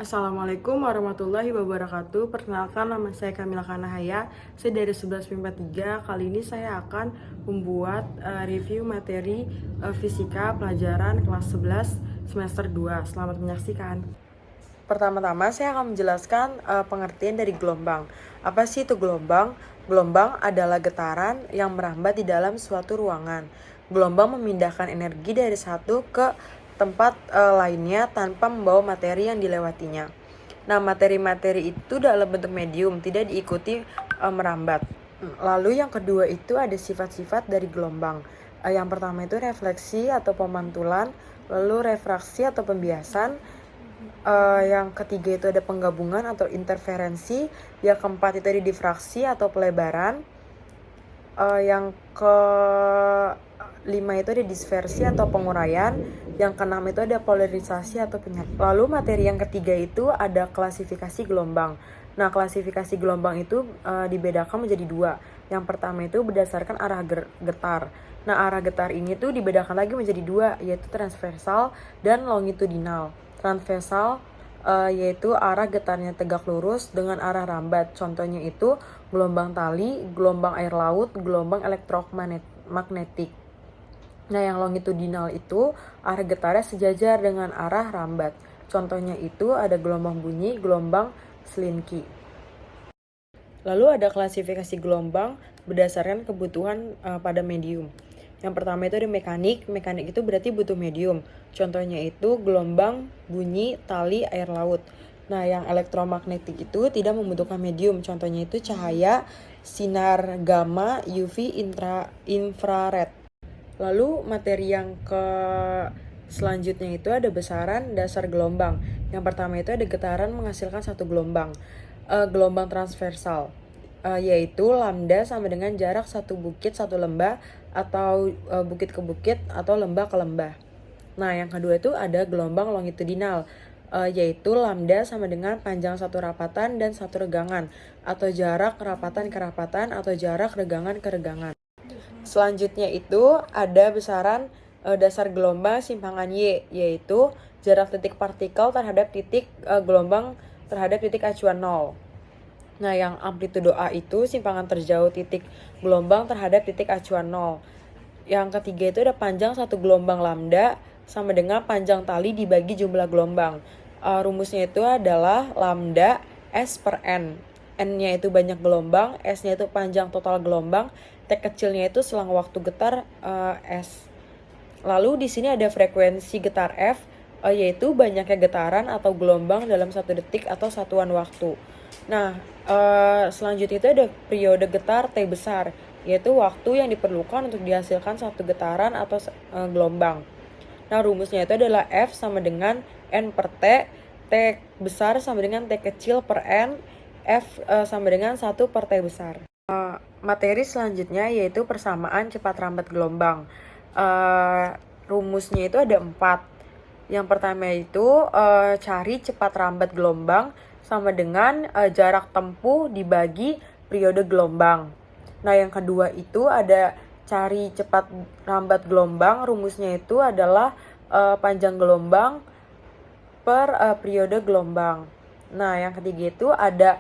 Assalamualaikum warahmatullahi wabarakatuh. Perkenalkan, nama saya Kamila Kanahaya. Saya dari 11 3. Kali ini saya akan membuat review materi fisika pelajaran kelas 11 semester 2. Selamat menyaksikan. Pertama-tama saya akan menjelaskan pengertian dari gelombang. Apa sih itu gelombang? Gelombang adalah getaran yang merambat di dalam suatu ruangan. Gelombang memindahkan energi dari satu ke tempat lainnya tanpa membawa materi yang dilewatinya. Nah, materi-materi itu dalam bentuk medium, tidak diikuti merambat. Lalu yang kedua itu ada sifat-sifat dari gelombang. Yang pertama itu refleksi atau pemantulan, lalu refraksi atau pembiasan. Yang ketiga itu ada penggabungan atau interferensi. Yang keempat itu ada difraksi atau pelebaran. Yang kelima itu ada dispersi atau penguraian. Yang keenam itu ada polarisasi atau penyatuan. Lalu materi yang ketiga itu ada klasifikasi gelombang. Nah, klasifikasi gelombang itu dibedakan menjadi dua. Yang pertama itu berdasarkan arah getar. Nah, arah getar ini tuh dibedakan lagi menjadi dua, yaitu transversal dan longitudinal. Transversal yaitu arah getarnya tegak lurus dengan arah rambat. Contohnya itu gelombang tali, gelombang air laut, gelombang elektromagnetik. Nah, yang longitudinal itu arah getarnya sejajar dengan arah rambat. Contohnya itu ada gelombang bunyi, gelombang selinki. Lalu ada klasifikasi gelombang berdasarkan kebutuhan pada medium. Yang pertama itu ada mekanik. Mekanik itu berarti butuh medium. Contohnya itu gelombang bunyi, tali, air laut. Nah, yang elektromagnetik itu tidak membutuhkan medium. Contohnya itu cahaya, sinar gamma, UV, infrared. Lalu materi yang selanjutnya itu ada besaran dasar gelombang. Yang pertama itu ada getaran menghasilkan satu gelombang. Gelombang transversal, yaitu lambda sama dengan jarak satu bukit satu lembah, atau bukit ke bukit atau lembah ke lembah. Nah, yang kedua itu ada gelombang longitudinal, yaitu lambda sama dengan panjang satu rapatan dan satu regangan, atau jarak rapatan ke rapatan atau jarak regangan ke regangan. Selanjutnya itu ada besaran dasar gelombang simpangan Y, yaitu jarak titik partikel terhadap titik gelombang terhadap titik acuan 0. Nah, yang amplitudo A itu simpangan terjauh titik gelombang terhadap titik acuan 0. Yang ketiga itu ada panjang satu gelombang lambda sama dengan panjang tali dibagi jumlah gelombang. Rumusnya itu adalah lambda S per N. N-nya itu banyak gelombang, S-nya itu panjang total gelombang, T kecilnya itu selang waktu getar S. Lalu di sini ada frekuensi getar F, yaitu banyaknya getaran atau gelombang dalam satu detik atau satuan waktu. Nah, selanjutnya itu ada periode getar T besar, yaitu waktu yang diperlukan untuk dihasilkan satu getaran atau gelombang. Nah, rumusnya itu adalah F sama dengan N per T, T besar sama dengan T kecil per N, F sama dengan 1 per T besar. Materi selanjutnya yaitu persamaan cepat rambat gelombang. Rumusnya itu ada 4. Yang pertama itu cari cepat rambat gelombang sama dengan jarak tempuh dibagi periode gelombang. Nah, yang kedua itu ada cari cepat rambat gelombang. Rumusnya itu adalah panjang gelombang per periode gelombang. Nah, yang ketiga itu ada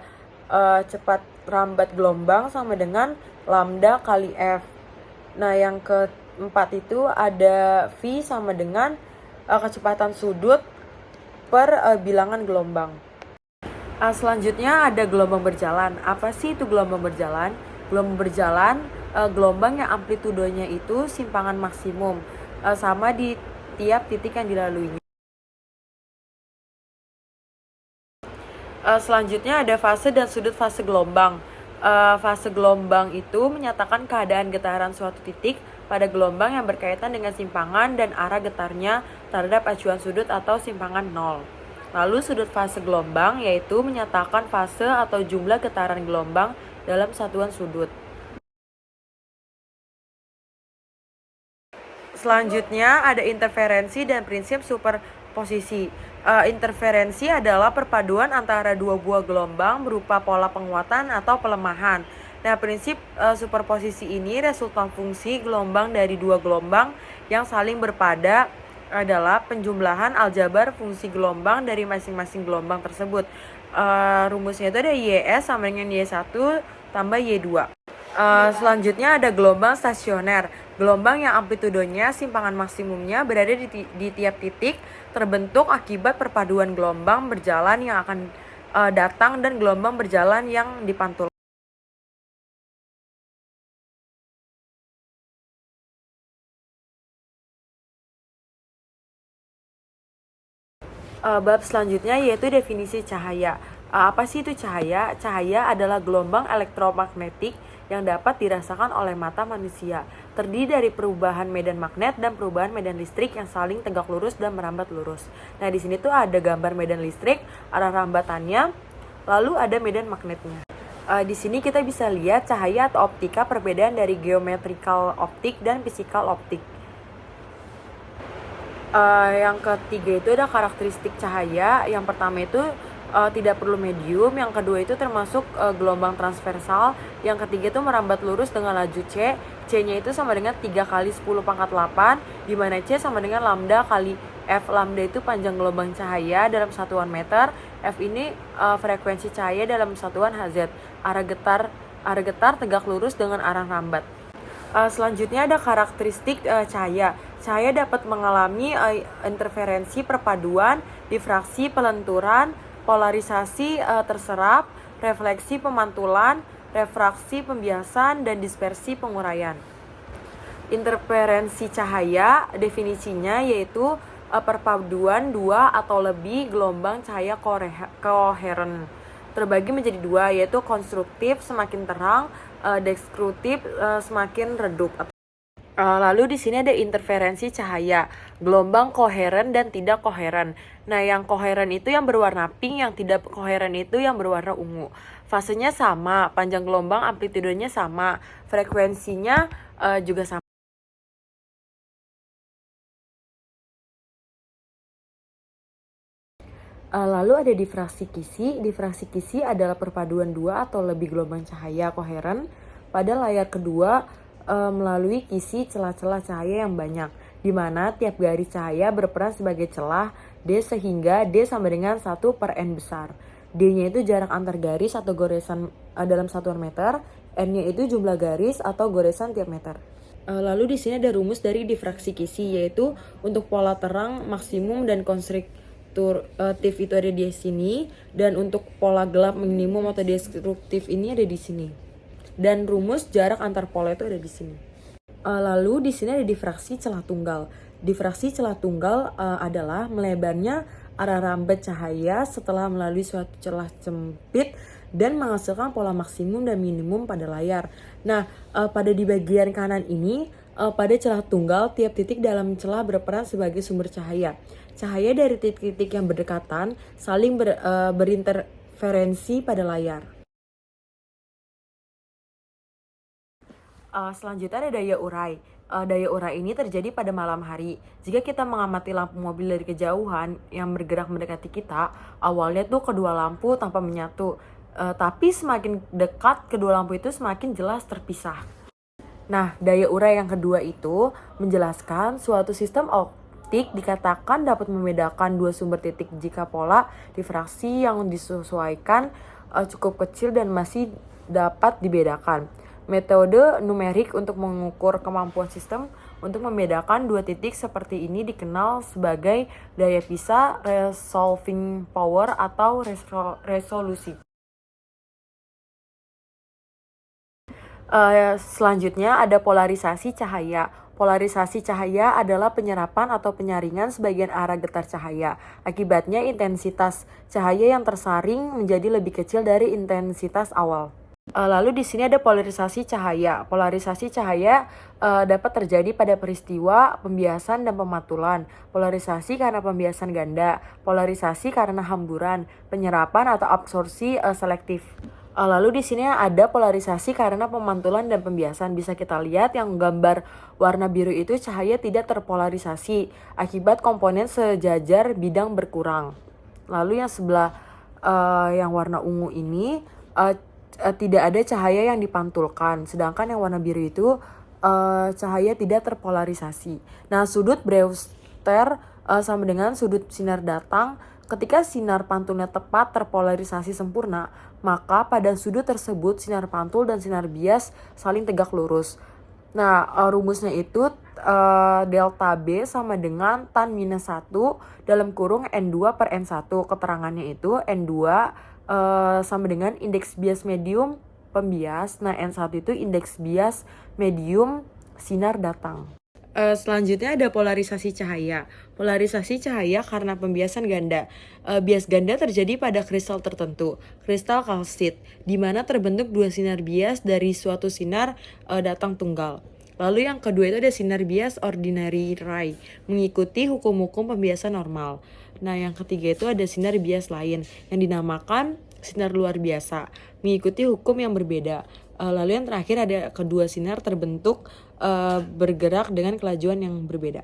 cepat rambat gelombang sama dengan lambda kali F. Nah, yang keempat itu ada V sama dengan kecepatan sudut per bilangan gelombang. Selanjutnya ada gelombang berjalan. Apa sih itu gelombang berjalan? Gelombang berjalan, gelombang yang amplitudonya itu simpangan maksimum sama di tiap titik yang dilaluinya. Selanjutnya ada fase dan sudut fase gelombang. Fase gelombang itu menyatakan keadaan getaran suatu titik pada gelombang yang berkaitan dengan simpangan dan arah getarnya terhadap acuan sudut atau simpangan 0. Lalu sudut fase gelombang yaitu menyatakan fase atau jumlah getaran gelombang dalam satuan sudut. Selanjutnya ada interferensi dan prinsip superposisi. Interferensi adalah perpaduan antara dua buah gelombang berupa pola penguatan atau pelemahan. Nah, prinsip superposisi ini resultan fungsi gelombang dari dua gelombang yang saling berpada adalah penjumlahan aljabar fungsi gelombang dari masing-masing gelombang tersebut. Rumusnya itu ada YS sama dengan Y1 tambah Y2. Selanjutnya ada gelombang stasioner. Gelombang yang amplitudenya simpangan maksimumnya berada di tiap titik terbentuk akibat perpaduan gelombang berjalan yang akan datang dan gelombang berjalan yang dipantul. Bab selanjutnya yaitu definisi cahaya. Apa sih itu cahaya? Cahaya adalah gelombang elektromagnetik yang dapat dirasakan oleh mata manusia. Terdiri dari perubahan medan magnet dan perubahan medan listrik yang saling tegak lurus dan merambat lurus. Nah, di sini tuh ada gambar medan listrik, arah rambatannya, lalu ada medan magnetnya. Di sini kita bisa lihat cahaya atau optika perbedaan dari geometrical optik dan physical optik. Yang ketiga itu ada karakteristik cahaya. Yang pertama itu tidak perlu medium. Yang kedua itu termasuk gelombang transversal. Yang ketiga itu merambat lurus dengan laju C. C-nya itu sama dengan 3 kali 10 pangkat 8, di mana C sama dengan lambda kali F. Lambda itu panjang gelombang cahaya dalam satuan meter. F ini frekuensi cahaya dalam satuan Hz. Arah getar tegak lurus dengan arah rambat. Selanjutnya ada karakteristik cahaya. Cahaya dapat mengalami interferensi perpaduan, difraksi pelenturan, polarisasi terserap, refleksi pemantulan, refraksi pembiasan, dan dispersi penguraian. Interferensi cahaya definisinya yaitu perpaduan dua atau lebih gelombang cahaya koheren. Terbagi menjadi dua, yaitu konstruktif semakin terang, destruktif semakin redup. Lalu di sini ada interferensi cahaya, gelombang koheren dan tidak koheren. Nah, yang koheren itu yang berwarna pink, yang tidak koheren itu yang berwarna ungu. Fasenya sama, panjang gelombang amplitudenya sama, frekuensinya juga sama. Lalu ada difraksi kisi. Difraksi kisi adalah perpaduan dua atau lebih gelombang cahaya koheren pada layar kedua melalui kisi celah-celah cahaya yang banyak, di mana tiap garis cahaya berperan sebagai celah D sehingga D sama dengan 1 per N besar. D-nya itu jarak antar garis atau goresan dalam satuan meter, N-nya itu jumlah garis atau goresan tiap meter. Lalu di sini ada rumus dari difraksi kisi, yaitu untuk pola terang maksimum dan konstruktif itu ada di sini, dan untuk pola gelap minimum atau destruktif ini ada di sini. Dan rumus jarak antar pola itu ada di sini. Lalu di sini ada difraksi celah tunggal. Difraksi celah tunggal adalah melebarnya arah rambat cahaya setelah melalui suatu celah sempit dan menghasilkan pola maksimum dan minimum pada layar. Nah, pada di bagian kanan ini, pada celah tunggal, tiap titik dalam celah berperan sebagai sumber cahaya. Cahaya dari titik-titik yang berdekatan saling berinterferensi pada layar. Selanjutnya ada daya urai. Daya urai ini terjadi pada malam hari. Jika kita mengamati lampu mobil dari kejauhan yang bergerak mendekati kita, awalnya tuh kedua lampu tanpa menyatu. Tapi semakin dekat kedua lampu itu semakin jelas terpisah. Nah, daya urai yang kedua itu menjelaskan suatu sistem optik dikatakan dapat membedakan dua sumber titik jika pola difraksi yang disesuaikan cukup kecil dan masih dapat dibedakan. Metode numerik untuk mengukur kemampuan sistem untuk membedakan dua titik seperti ini dikenal sebagai daya pisah, resolving power, atau resolusi. Selanjutnya ada polarisasi cahaya. Polarisasi cahaya adalah penyerapan atau penyaringan sebagian arah getar cahaya. Akibatnya intensitas cahaya yang tersaring menjadi lebih kecil dari intensitas awal. Lalu di sini ada polarisasi cahaya. Polarisasi cahaya dapat terjadi pada peristiwa pembiasan dan pemantulan. Polarisasi karena pembiasan ganda. Polarisasi karena hamburan, penyerapan atau absorpsi selektif. Lalu di sini ada polarisasi karena pemantulan dan pembiasan. Bisa kita lihat yang gambar warna biru itu cahaya tidak terpolarisasi akibat komponen sejajar bidang berkurang. Lalu yang sebelah yang warna ungu ini tidak ada cahaya yang dipantulkan, sedangkan yang warna biru itu cahaya tidak terpolarisasi. Nah, sudut Foster sama dengan sudut sinar datang. Ketika sinar pantulnya tepat terpolarisasi sempurna, maka pada sudut tersebut sinar pantul dan sinar bias saling tegak lurus. Nah, rumusnya itu delta B sama dengan tan minus 1 dalam kurung N2 per N1. Keterangannya itu N2 sama dengan indeks bias medium pembias. Nah, N1 itu indeks bias medium sinar datang. Selanjutnya ada polarisasi cahaya. Polarisasi cahaya karena pembiasan ganda. Bias ganda terjadi pada kristal tertentu, kristal kalsit, di mana terbentuk dua sinar bias dari suatu sinar datang tunggal. Lalu yang kedua itu ada sinar bias ordinary ray, mengikuti hukum-hukum pembiasan normal. Nah, yang ketiga itu ada sinar bias lain yang dinamakan sinar luar biasa, mengikuti hukum yang berbeda. Lalu yang terakhir ada kedua sinar terbentuk bergerak dengan kelajuan yang berbeda.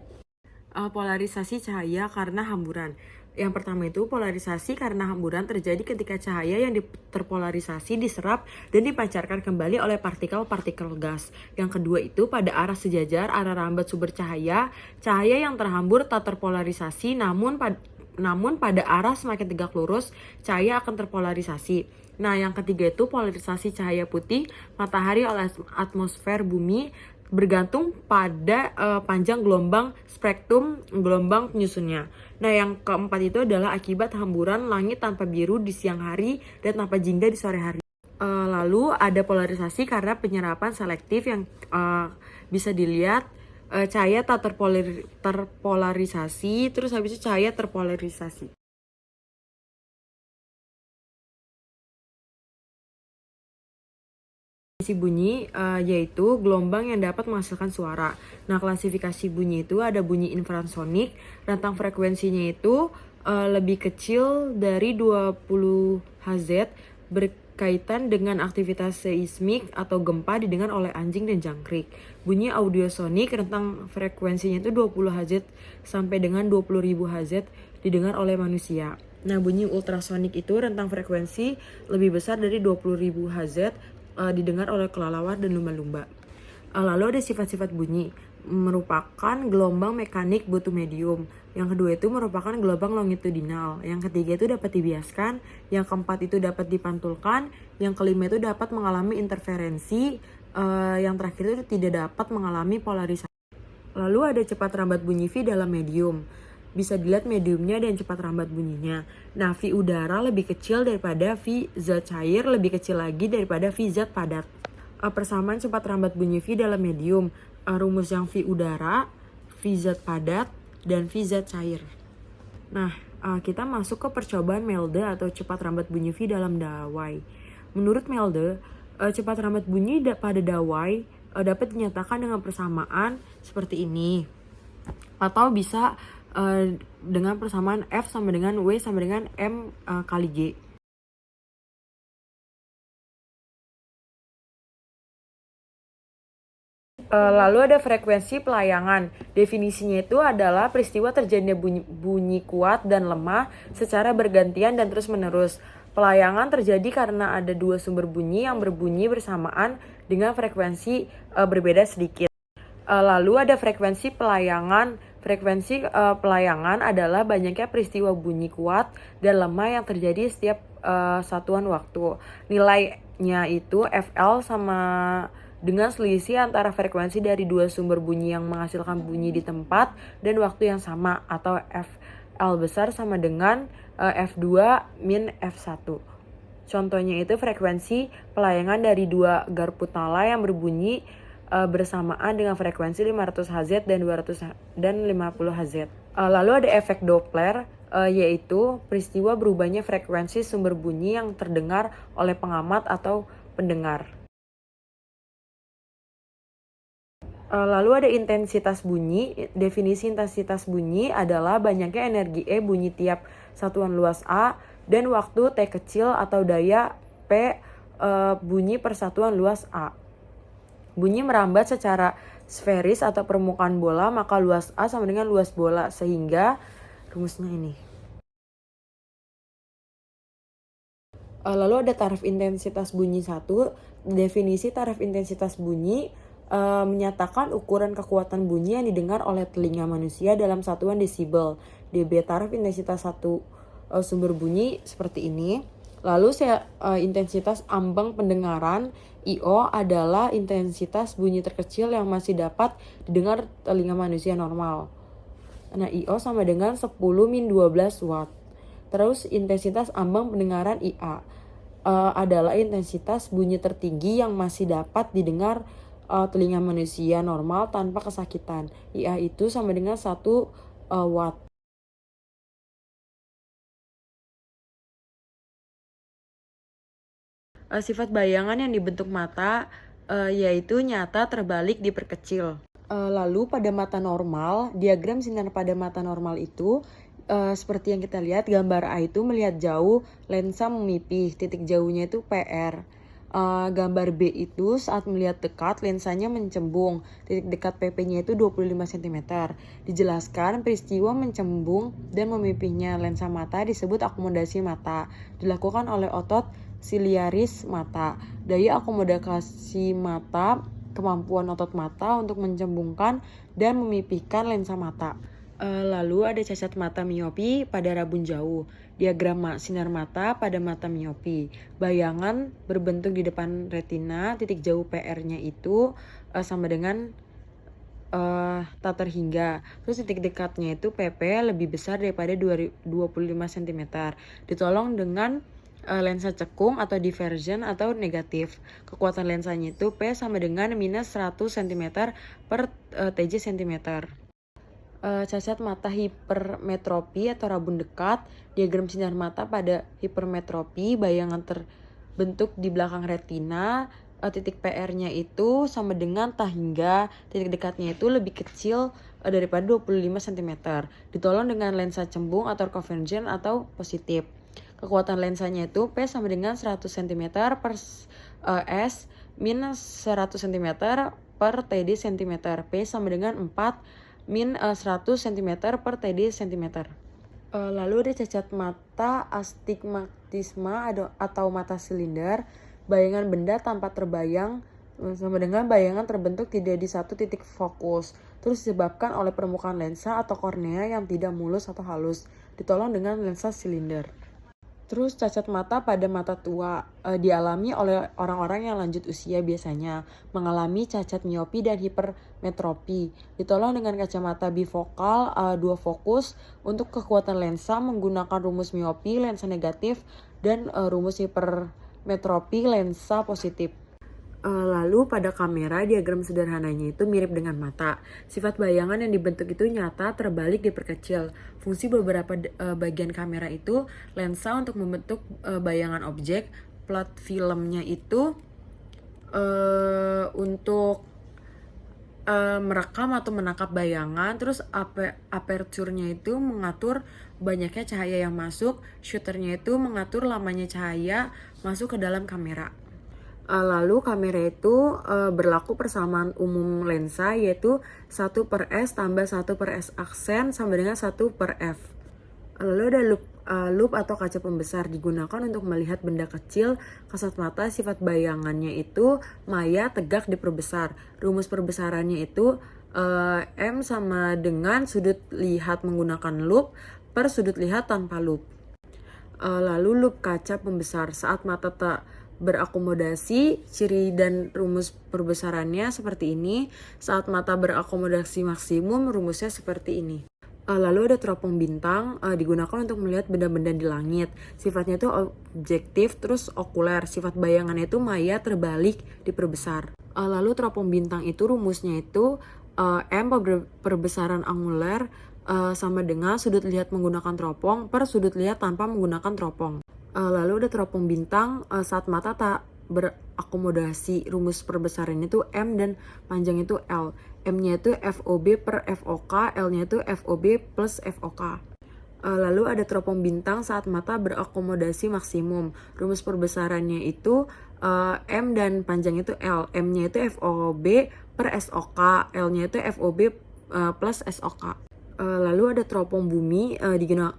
Polarisasi cahaya karena hamburan. Yang pertama itu polarisasi karena hamburan terjadi ketika cahaya yang terpolarisasi diserap dan dipancarkan kembali oleh partikel-partikel gas. Yang kedua itu pada arah sejajar, arah rambat sumber cahaya, cahaya yang terhambur tak terpolarisasi namun pada arah semakin tegak lurus, cahaya akan terpolarisasi. Nah, yang ketiga itu polarisasi cahaya putih matahari oleh atmosfer bumi bergantung pada panjang gelombang spektrum gelombang penyusunnya. Nah, yang keempat itu adalah akibat hamburan langit tanpa biru di siang hari dan tanpa jingga di sore hari. Lalu ada polarisasi karena penyerapan selektif yang bisa dilihat cahaya tak terpolarisasi, terus habis itu cahaya terpolarisasi. Definisi bunyi yaitu gelombang yang dapat menghasilkan suara. Nah, klasifikasi bunyi itu ada bunyi infrasonik, rentang frekuensinya itu lebih kecil dari 20 Hz, berkaitan dengan aktivitas seismik atau gempa didengar oleh anjing dan jangkrik. Bunyi audiosonik, rentang frekuensinya itu 20 Hz sampai dengan 20.000 Hz, didengar oleh manusia. Nah, bunyi ultrasonik itu rentang frekuensi lebih besar dari 20.000 Hz, didengar oleh kelelawar dan lumba-lumba. Lalu ada sifat-sifat bunyi, merupakan gelombang mekanik butuh medium. Yang kedua itu merupakan gelombang longitudinal. Yang ketiga itu dapat dibiaskan. Yang keempat itu dapat dipantulkan. Yang kelima itu dapat mengalami interferensi. Yang terakhir itu tidak dapat mengalami polarisasi. Lalu ada cepat rambat bunyi V dalam medium. Bisa dilihat mediumnya dan cepat rambat bunyinya. Nah, V udara lebih kecil daripada V zat cair, lebih kecil lagi daripada V zat padat. Persamaan cepat rambat bunyi V dalam medium. Rumus yang V udara, V zat padat, dan V zat cair. Nah, kita masuk ke percobaan Melde atau cepat rambat bunyi V dalam dawai. Menurut Melde, cepat rambat bunyi pada dawai dapat dinyatakan dengan persamaan seperti ini. Atau bisa dengan persamaan F sama dengan W sama dengan M kali G. Lalu ada frekuensi pelayangan. Definisinya itu adalah peristiwa terjadinya bunyi kuat dan lemah secara bergantian dan terus menerus. Pelayangan terjadi karena ada dua sumber bunyi yang berbunyi bersamaan dengan frekuensi berbeda sedikit. Lalu ada frekuensi pelayangan. Frekuensi pelayangan adalah banyaknya peristiwa bunyi kuat dan lemah yang terjadi setiap satuan waktu. Nilainya itu FL sama dengan selisih antara frekuensi dari dua sumber bunyi yang menghasilkan bunyi di tempat dan waktu yang sama, atau FL besar sama dengan F2 min F1. Contohnya itu frekuensi pelayangan dari dua garpu tala yang berbunyi bersamaan dengan frekuensi 500 Hz dan 200 dan 50 Hz. Lalu ada efek Doppler, yaitu peristiwa berubahnya frekuensi sumber bunyi yang terdengar oleh pengamat atau pendengar. Lalu ada intensitas bunyi. Definisi intensitas bunyi adalah banyaknya energi E bunyi tiap satuan luas A dan waktu T kecil atau daya P bunyi per satuan luas A. Bunyi merambat secara sferis atau permukaan bola, maka luas A sama dengan luas bola, sehingga rumusnya ini. Lalu ada taraf intensitas bunyi 1. Definisi taraf intensitas bunyi menyatakan ukuran kekuatan bunyi yang didengar oleh telinga manusia dalam satuan desibel. dB taraf intensitas satu sumber bunyi seperti ini. Lalu intensitas ambang pendengaran IO adalah intensitas bunyi terkecil yang masih dapat didengar telinga manusia normal. Nah, IO sama dengan 10-12 watt. Terus intensitas ambang pendengaran IA adalah intensitas bunyi tertinggi yang masih dapat didengar telinga manusia normal tanpa kesakitan. IA itu sama dengan 1 watt. Sifat bayangan yang dibentuk mata yaitu nyata, terbalik, diperkecil. Lalu pada mata normal, diagram sinar pada mata normal itu seperti yang kita lihat, gambar A itu melihat jauh, lensa memipih, titik jauhnya itu PR. Gambar B itu saat melihat dekat, lensanya mencembung, titik dekat PP-nya itu 25 cm. Dijelaskan peristiwa mencembung dan memipihnya lensa mata disebut akomodasi mata, dilakukan oleh otot siliaris mata. Daya akomodasi mata, kemampuan otot mata untuk mencembungkan dan memipihkan lensa mata. Lalu ada cacat mata miopi pada rabun jauh. Diagram sinar mata pada mata miopi. Bayangan berbentuk di depan retina, titik jauh PR-nya itu sama dengan tak terhingga. Terus titik dekatnya itu PP lebih besar daripada 25 cm. Ditolong dengan lensa cekung atau diversion atau negatif. Kekuatan lensanya itu P sama dengan minus 100 cm per TJ cm. Cacat mata hipermetropi atau rabun dekat. Diagram sinar mata pada hipermetropi, bayangan terbentuk di belakang retina, titik PR-nya itu sama dengan tak hingga, titik dekatnya itu lebih kecil daripada 25 cm. Ditolong dengan lensa cembung atau convergent atau positif. Kekuatan lensanya itu P sama dengan 100 cm per S minus 100 cm per TD cm. P sama dengan 4 min 100 cm per TD cm. Lalu ada cacat mata astigmatisma atau mata silinder, bayangan benda tanpa terbayang sama dengan bayangan terbentuk tidak di satu titik fokus, terus disebabkan oleh permukaan lensa atau kornea yang tidak mulus atau halus, ditolong dengan lensa silinder. Terus cacat mata pada mata tua dialami oleh orang-orang yang lanjut usia, biasanya mengalami cacat miopi dan hipermetropi. Ditolong dengan kacamata bifokal 2 fokus. Untuk kekuatan lensa menggunakan rumus miopi lensa negatif dan rumus hipermetropi lensa positif. Lalu pada kamera, diagram sederhananya itu mirip dengan mata. Sifat bayangan yang dibentuk itu nyata, terbalik, diperkecil. Fungsi beberapa bagian kamera itu lensa untuk membentuk bayangan objek, plat filmnya itu untuk merekam atau menangkap bayangan, terus aperture-nya itu mengatur banyaknya cahaya yang masuk, shooter-nya itu mengatur lamanya cahaya masuk ke dalam kamera. Lalu kamera itu berlaku persamaan umum lensa, yaitu 1 per S tambah 1 per S aksen sama dengan 1 per F. Lalu ada loop atau kaca pembesar, digunakan untuk melihat benda kecil kasat mata. Sifat bayangannya itu maya, tegak, diperbesar. Rumus perbesarannya itu M sama dengan sudut lihat menggunakan loop per sudut lihat tanpa loop. Lalu loop kaca pembesar, saat mata tak berakomodasi, ciri dan rumus perbesarannya seperti ini. Saat mata berakomodasi maksimum, rumusnya seperti ini. Lalu ada teropong bintang, digunakan untuk melihat benda-benda di langit. Sifatnya itu objektif, terus okuler. Sifat bayangannya itu maya, terbalik, diperbesar. Lalu teropong bintang itu rumusnya itu M perbesaran anguler sama dengan sudut lihat menggunakan teropong per sudut lihat tanpa menggunakan teropong. Lalu ada teropong bintang saat mata tak berakomodasi. Rumus perbesarannya itu M dan panjang itu L. M-nya itu FOB per FOK, L-nya itu FOB plus FOK. Lalu ada teropong bintang saat mata berakomodasi maksimum. Rumus perbesarannya itu M dan panjang itu L. M-nya itu FOB per SOK, L-nya itu FOB plus SOK. Lalu ada teropong bumi,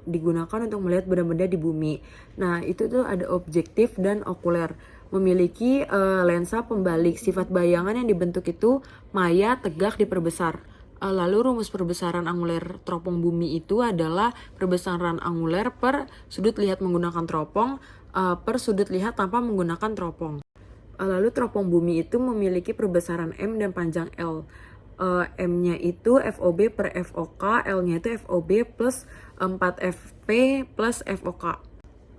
digunakan untuk melihat benda-benda di bumi. Nah, itu tuh ada objektif dan okuler. memiliki lensa pembalik. Sifat bayangan yang dibentuk itu maya, tegak, diperbesar. Lalu rumus perbesaran anguler teropong bumi itu adalah perbesaran anguler per sudut lihat menggunakan teropong per sudut lihat tanpa menggunakan teropong. Lalu teropong bumi itu memiliki perbesaran M dan panjang L. M-nya itu FOB per FOK, L-nya itu FOB plus 4FP plus FOK.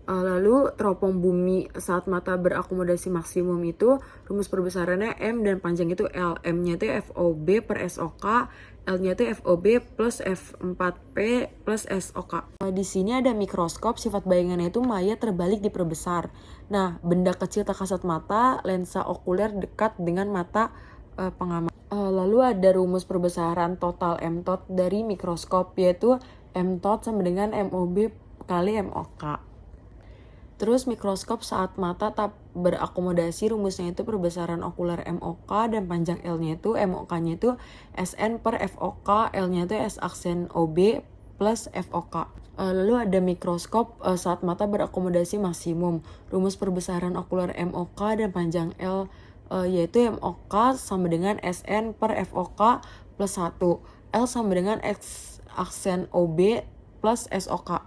Lalu teropong bumi saat mata berakomodasi maksimum itu rumus perbesarannya M dan panjang itu L. M-nya itu FOB per SOK, L-nya itu FOB plus F4P plus SOK. Di sini ada mikroskop, sifat bayangannya itu maya terbalik diperbesar. Nah, benda kecil tak kasat mata, lensa okuler dekat dengan mata pengamati. Lalu ada rumus perbesaran total M-tot dari mikroskop, yaitu M-tot sama dengan MOB kali MOK. Terus mikroskop saat mata tak berakomodasi, rumusnya itu perbesaran okuler MOK dan panjang L-nya itu MOK-nya itu SN per FOK, L-nya itu S aksen OB plus FOK. Lalu ada mikroskop saat mata berakomodasi maksimum. Rumus perbesaran okuler MOK dan panjang L yaitu MOK sama dengan SN per FOK plus 1. L sama dengan X aksen OB plus SOK.